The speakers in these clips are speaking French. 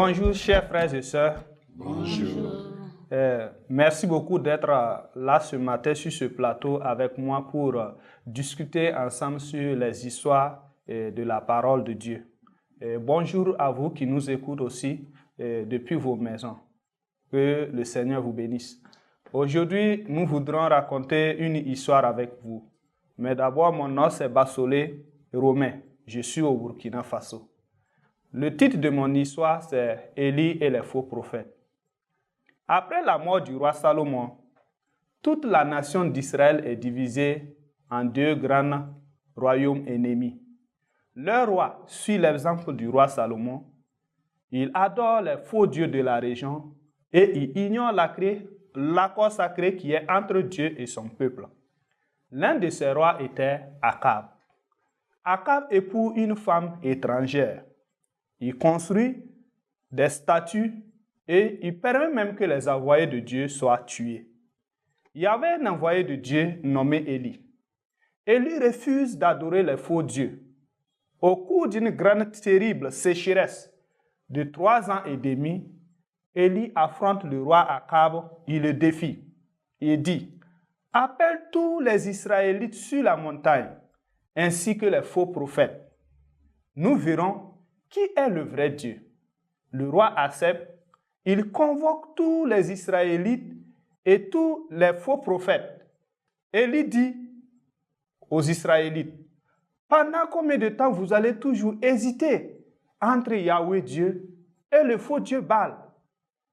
Bonjour chers frères et sœurs. Bonjour. Merci beaucoup d'être là ce matin sur ce plateau avec moi pour discuter ensemble sur les histoires de la parole de Dieu. Bonjour à vous qui nous écoutent aussi depuis vos maisons. Que le Seigneur vous bénisse. Aujourd'hui, nous voudrons raconter une histoire avec vous. Mais d'abord, mon nom c'est Bassolé Romain. Je suis au Burkina Faso. Le titre de mon histoire, c'est Élie et les faux prophètes. Après la mort du roi Salomon, toute la nation d'Israël est divisée en deux grands royaumes ennemis. Le roi suit l'exemple du roi Salomon. Il adore les faux dieux de la région et il ignore l'accord sacré qui est entre Dieu et son peuple. L'un de ces rois était Akab. Akab épouse une femme étrangère. Il construit des statues et il permet même que les envoyés de Dieu soient tués. Il y avait un envoyé de Dieu nommé Élie. Élie refuse d'adorer les faux dieux. Au cours d'une grande terrible sécheresse de 3 ans et demi, Élie affronte le roi Akab, il le défie. Il dit, « Appelle tous les Israélites sur la montagne, ainsi que les faux prophètes. Nous verrons qui est le vrai Dieu. » Le roi accepte. Il convoque tous les Israélites et tous les faux prophètes. Élie dit aux Israélites, « Pendant combien de temps vous allez toujours hésiter entre Yahweh Dieu et le faux Dieu Baal?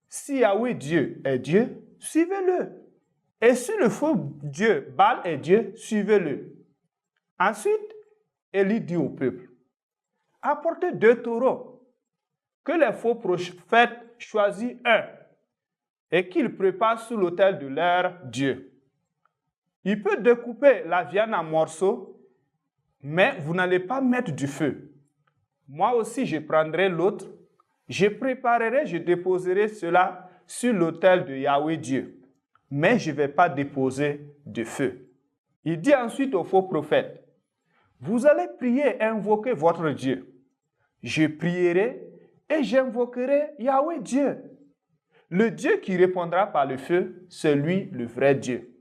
Si Yahweh Dieu est Dieu, suivez-le. Et si le faux Dieu Baal est Dieu, suivez-le. » Ensuite, Élie dit au peuple, « Apportez 2 taureaux, que les faux prophètes choisissent un et qu'ils préparent sur l'autel de leur Dieu. Il peut découper la viande en morceaux, mais vous n'allez pas mettre du feu. Moi aussi, je prendrai l'autre, je préparerai, je déposerai cela sur l'autel de Yahweh Dieu, mais je ne vais pas déposer de feu. » Il dit ensuite aux faux prophètes, « Vous allez prier et invoquer votre Dieu. Je prierai et j'invoquerai Yahweh Dieu. Le Dieu qui répondra par le feu, c'est lui le vrai Dieu. »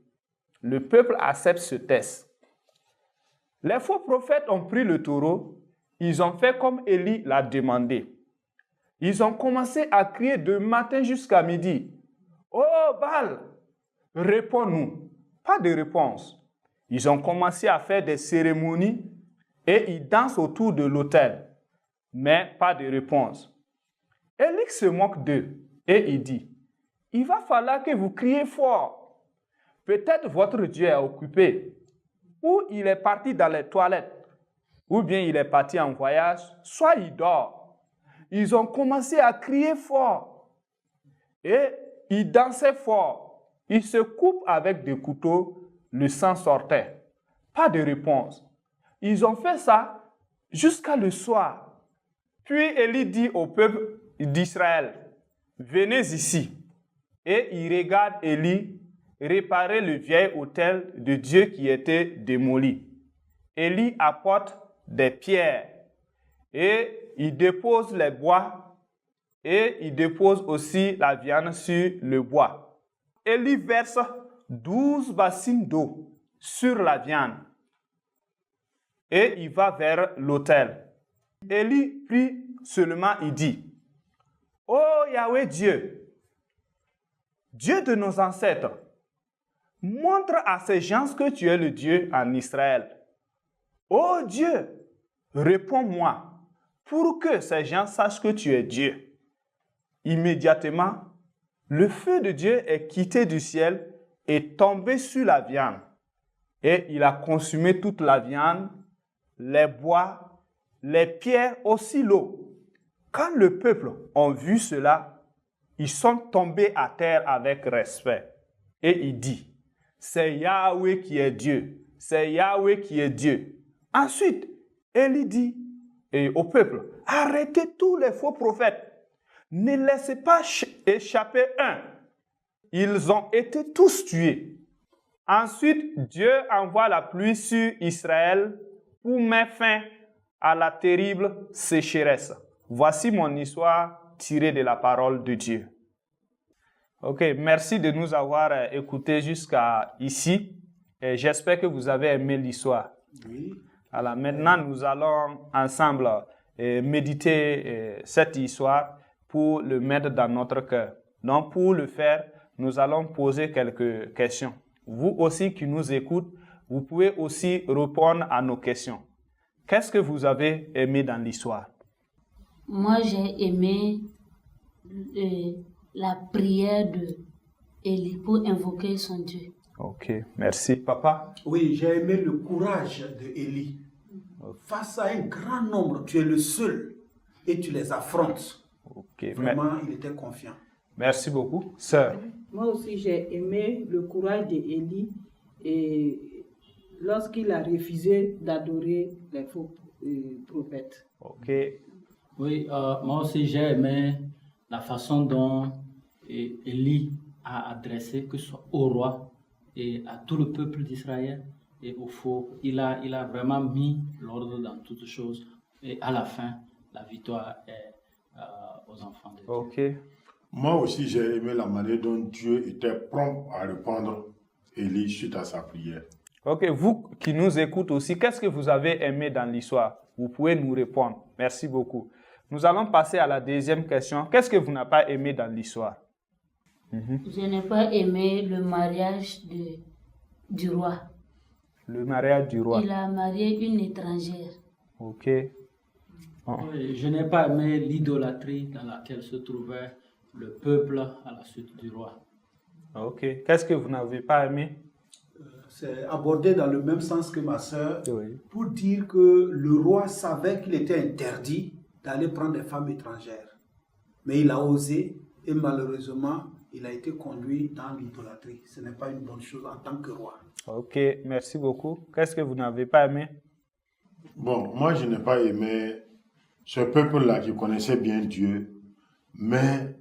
Le peuple accepte ce test. Les faux prophètes ont pris le taureau, ils ont fait comme Élie l'a demandé. Ils ont commencé à crier de matin jusqu'à midi. « Oh Baal, réponds-nous. » Pas de réponse. Ils ont commencé à faire des cérémonies et ils dansent autour de l'autel, mais pas de réponse. Élie se moque d'eux et il dit, « Il va falloir que vous criez fort. Peut-être votre Dieu est occupé, ou il est parti dans les toilettes, ou bien il est parti en voyage, soit il dort. » Ils ont commencé à crier fort et ils dansaient fort. Ils se coupent avec des couteaux, le sang sortait. Pas de réponse. Ils ont fait ça jusqu'à le soir. Puis Élie dit au peuple d'Israël, « Venez ici. » Et il regarde Élie réparer le vieil autel de Dieu qui était démoli. Élie apporte des pierres et il dépose les bois et il dépose aussi la viande sur le bois. Élie verse 12 bassines d'eau sur la viande et il va vers l'autel. Élie prie seulement, il dit, « Oh Yahweh Dieu, Dieu de nos ancêtres, montre à ces gens que tu es le Dieu en Israël. Oh Dieu, réponds-moi pour que ces gens sachent que tu es Dieu. » Immédiatement, le feu de Dieu est quitté du ciel et tombé sur la viande. Et il a consumé toute la viande, les bois, les pierres, aussi l'eau. Quand le peuple a vu cela, ils sont tombés à terre avec respect. Et il dit, « C'est Yahweh qui est Dieu. C'est Yahweh qui est Dieu. » Ensuite, Élie dit au peuple, « Arrêtez tous les faux prophètes. Ne laissez pas échapper un. » Ils ont été tous tués. Ensuite, Dieu envoie la pluie sur Israël pour mettre fin à la terrible sécheresse. Voici mon histoire tirer de la parole de Dieu. Ok, merci de nous avoir écoutés jusqu'à ici. Et j'espère que vous avez aimé l'histoire. Oui. Alors maintenant, nous allons ensemble méditer cette histoire pour le mettre dans notre cœur. Donc pour le faire, nous allons poser quelques questions. Vous aussi qui nous écoutez, vous pouvez aussi répondre à nos questions. Qu'est-ce que vous avez aimé dans l'histoire? Moi, j'ai aimé la prière de Élie pour invoquer son Dieu. Ok, merci. Papa? Oui, j'ai aimé le courage de Élie. Face à un grand nombre, tu es le seul et tu les affrontes. Ok, Vraiment, il était confiant. merci beaucoup. Sœur? Moi aussi, j'ai aimé le courage d'Élie et lorsqu'il a refusé d'adorer les faux prophètes. Ok, Oui, moi aussi j'ai aimé la façon dont Élie a adressé, que ce soit au roi et à tout le peuple d'Israël et au faux. Il a vraiment mis l'ordre dans toutes choses et à la fin, la victoire est aux enfants de Dieu. ok. Moi aussi, j'ai aimé la manière dont Dieu était prompt à répondre Élie suite à sa prière. Ok, vous qui nous écoutez aussi, qu'est-ce que vous avez aimé dans l'histoire? Vous pouvez nous répondre. Merci beaucoup. Nous allons passer à la deuxième question. Qu'est-ce que vous n'avez pas aimé dans l'histoire? Je n'ai pas aimé le mariage du roi. Le mariage du roi. Il a marié une étrangère. Ok. Oui, je n'ai pas aimé l'idolâtrie dans laquelle se trouvait le peuple à la suite du roi. Ok. Qu'est-ce que vous n'avez pas aimé? C'est abordé dans le même sens que ma sœur Oui. pour dire que le roi savait qu'il était interdit d'aller prendre des femmes étrangères. Mais il a osé et malheureusement, il a été conduit dans l'idolâtrie. Ce n'est pas une bonne chose en tant que roi. Ok, merci beaucoup. Qu'est-ce que vous n'avez pas aimé? Bon, moi, je n'ai pas aimé ce peuple-là qui connaissait bien Dieu, mais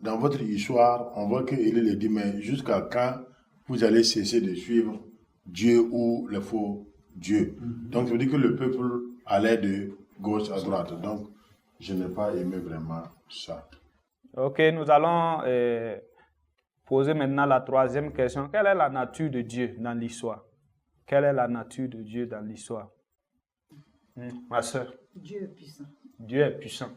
dans votre histoire, on voit qu'Élie le dit, mais jusqu'à quand vous allez cesser de suivre Dieu ou le faux Dieu? Donc, ça veut dire que le peuple allait de gauche à droite. Donc, je n'ai pas aimé vraiment ça. Ok, nous allons poser maintenant la troisième question. Quelle est la nature de Dieu dans l'histoire? Quelle est la nature de Dieu dans l'histoire? Ma soeur, Dieu est puissant. Dieu est puissant.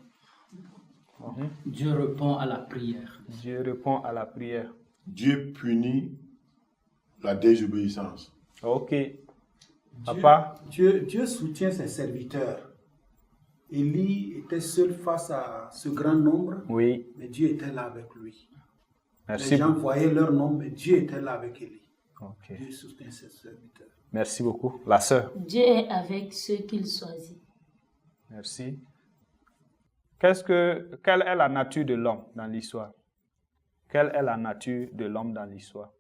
Dieu répond à la prière. Dieu répond à la prière. Dieu punit la désobéissance. Ok. Papa? Dieu soutient ses serviteurs. Élie était seul face à ce grand nombre, Oui. mais Dieu était là avec lui. Merci Les gens beaucoup. voyaient leur nombre, mais Dieu était là avec Élie. Ok. Dieu soutient ses serviteurs. Merci beaucoup. La sœur? Dieu est avec ceux qu'il choisit. Merci. Quelle est la nature de l'homme dans l'histoire? Quelle est la nature de l'homme dans l'histoire?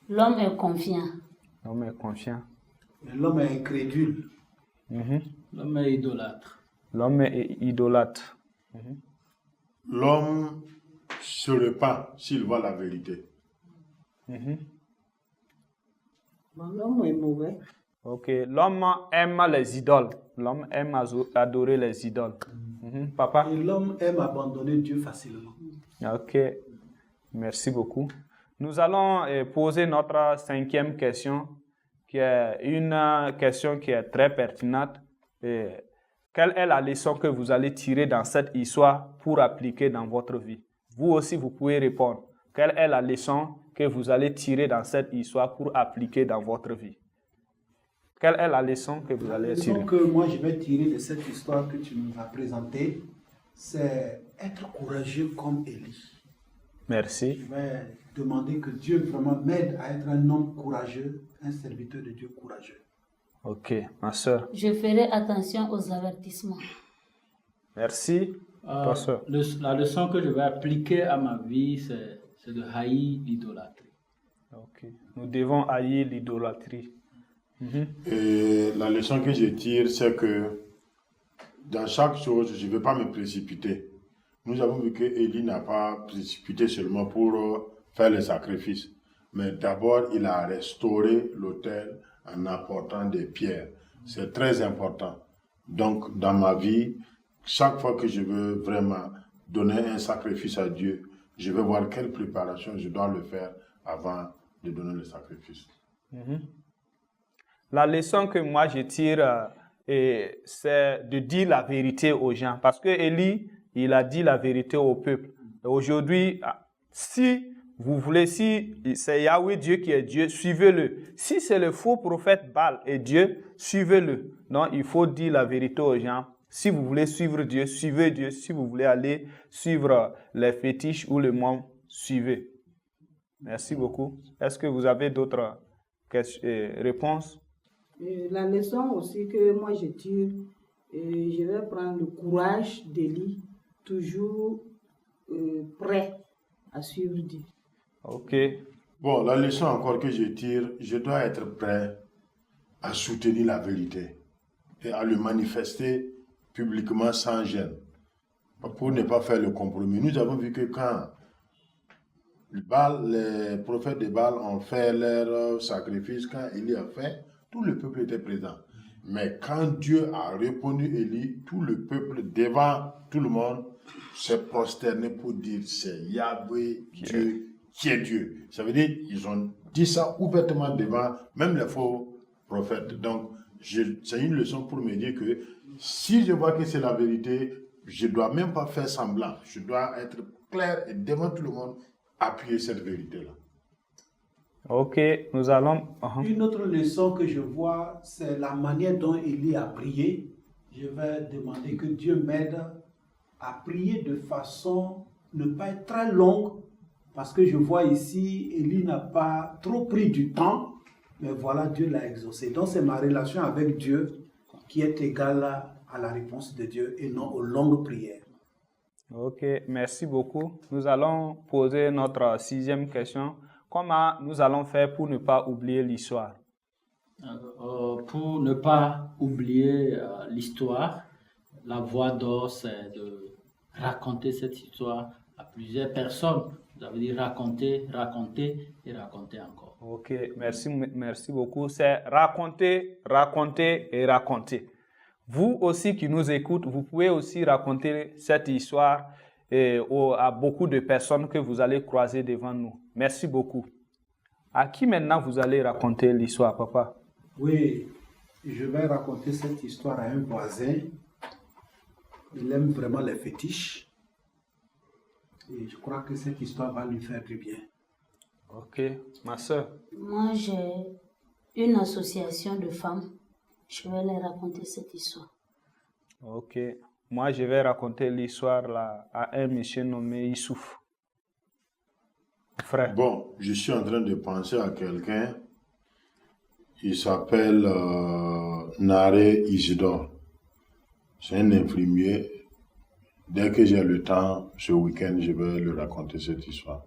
L'homme est confiant. L'homme est confiant. Mais l'homme est incrédule. L'homme est idolâtre. L'homme est idolâtre. L'homme se repent s'il voit la vérité. Bon, l'homme est mauvais. Ok. L'homme aime les idoles. L'homme aime adorer les idoles. Papa? Et l'homme aime abandonner Dieu facilement. Ok. Merci beaucoup. Nous allons poser notre cinquième question, qui est une question qui est très pertinente. Quelle est la leçon que vous allez tirer dans cette histoire pour appliquer dans votre vie? Vous aussi, vous pouvez répondre. Quelle est la leçon que vous allez tirer dans cette histoire pour appliquer dans votre vie? Quelle est la leçon que vous allez La tirer? leçon que moi je vais tirer de cette histoire que tu nous as présentée, c'est être courageux comme Élie. Merci. Je vais demander que Dieu vraiment m'aide à être un homme courageux, un serviteur de Dieu courageux. Ok, ma soeur. Je ferai attention aux avertissements. Merci. Toi, sœur. La leçon que je vais appliquer à ma vie, c'est de haïr l'idolâtrie. Ok. Nous devons haïr l'idolâtrie. Et la leçon que je tire, c'est que dans chaque chose, je ne vais pas me précipiter. Nous avons vu que Élie n'a pas précipité seulement pour faire le sacrifice, mais d'abord, il a restauré l'autel en apportant des pierres. C'est très important. Donc, dans ma vie, chaque fois que je veux vraiment donner un sacrifice à Dieu, je vais voir quelle préparation je dois le faire avant de donner le sacrifice. La leçon que moi je tire, c'est de dire la vérité aux gens. Parce que Élie, il a dit la vérité au peuple. Et aujourd'hui, si vous voulez, si c'est Yahweh Dieu qui est Dieu, suivez-le. Si c'est le faux prophète Baal et Dieu, suivez-le. Donc, il faut dire la vérité aux gens. Si vous voulez suivre Dieu, suivez Dieu. Si vous voulez aller suivre les fétiches ou le monde, suivez. Merci beaucoup. Est-ce que vous avez d'autres réponses? Et la leçon aussi que moi je tire, je vais prendre le courage d'Élie, toujours prêt à suivre Dieu. Ok. Bon, la leçon encore que je tire, je dois être prêt à soutenir la vérité et à le manifester publiquement sans gêne, pour ne pas faire le compromis. Nous avons vu que quand les prophètes de Baal ont fait leur sacrifice, quand Élie a fait, tout le peuple était présent. Mais quand Dieu a répondu Élie, tout le peuple, devant tout le monde, s'est prosterné pour dire c'est Yahweh Dieu qui est Dieu. Ça veut dire ils ont dit ça ouvertement devant même les faux prophètes. Donc, c'est une leçon pour me dire que si je vois que c'est la vérité, je ne dois même pas faire semblant. Je dois être clair et devant tout le monde appuyer cette vérité-là. Ok, nous allons... Une autre leçon que je vois, c'est la manière dont Élie a prié. Je vais demander que Dieu m'aide à prier de façon ne pas être très longue, parce que je vois ici, Élie n'a pas trop pris du temps, mais voilà, Dieu l'a exaucé. Donc c'est ma relation avec Dieu qui est égale à la réponse de Dieu et non aux longues prières. Ok, merci beaucoup. Nous allons poser notre 6e question. Comment nous allons faire pour ne pas oublier l'histoire? Pour ne pas oublier l'histoire, la voie d'or, c'est de raconter cette histoire à plusieurs personnes. Ça veut dire raconter, raconter et raconter encore. Ok, merci beaucoup. C'est raconter, raconter et raconter. Vous aussi qui nous écoutez, vous pouvez aussi raconter cette histoire à beaucoup de personnes que vous allez croiser devant nous. Merci beaucoup. À qui maintenant vous allez raconter l'histoire, papa? Oui, je vais raconter cette histoire à un voisin. Il aime vraiment les fétiches. Et je crois que cette histoire va lui faire du bien. Ok, ma soeur. Moi, j'ai une association de femmes. Je vais leur raconter cette histoire. Ok. Moi, je vais raconter l'histoire là, à un monsieur nommé Issouf. Frère. Bon, je suis en train de penser à quelqu'un. Il s'appelle Naré Isidore. C'est un infirmier. Dès que j'ai le temps, ce week-end, je vais lui raconter cette histoire.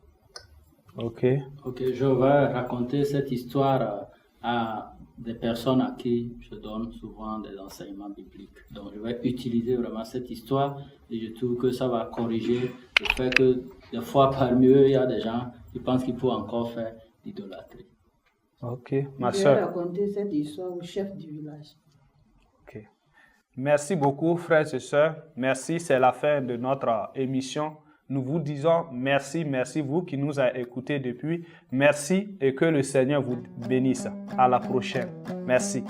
Ok. Ok, je vais raconter cette histoire à des personnes à qui je donne souvent des enseignements bibliques. Donc, je vais utiliser vraiment cette histoire et je trouve que ça va corriger le fait que des fois, parmi eux, il y a des gens qui pensent qu'il faut encore faire l'idolâtrie. Ok, ma Je vais soeur. raconter cette histoire au chef du village. Ok. Merci beaucoup, frères et sœurs. Merci, c'est la fin de notre émission. Nous vous disons merci, merci vous qui nous avez écoutés depuis. Merci et que le Seigneur vous bénisse. À la prochaine. Merci.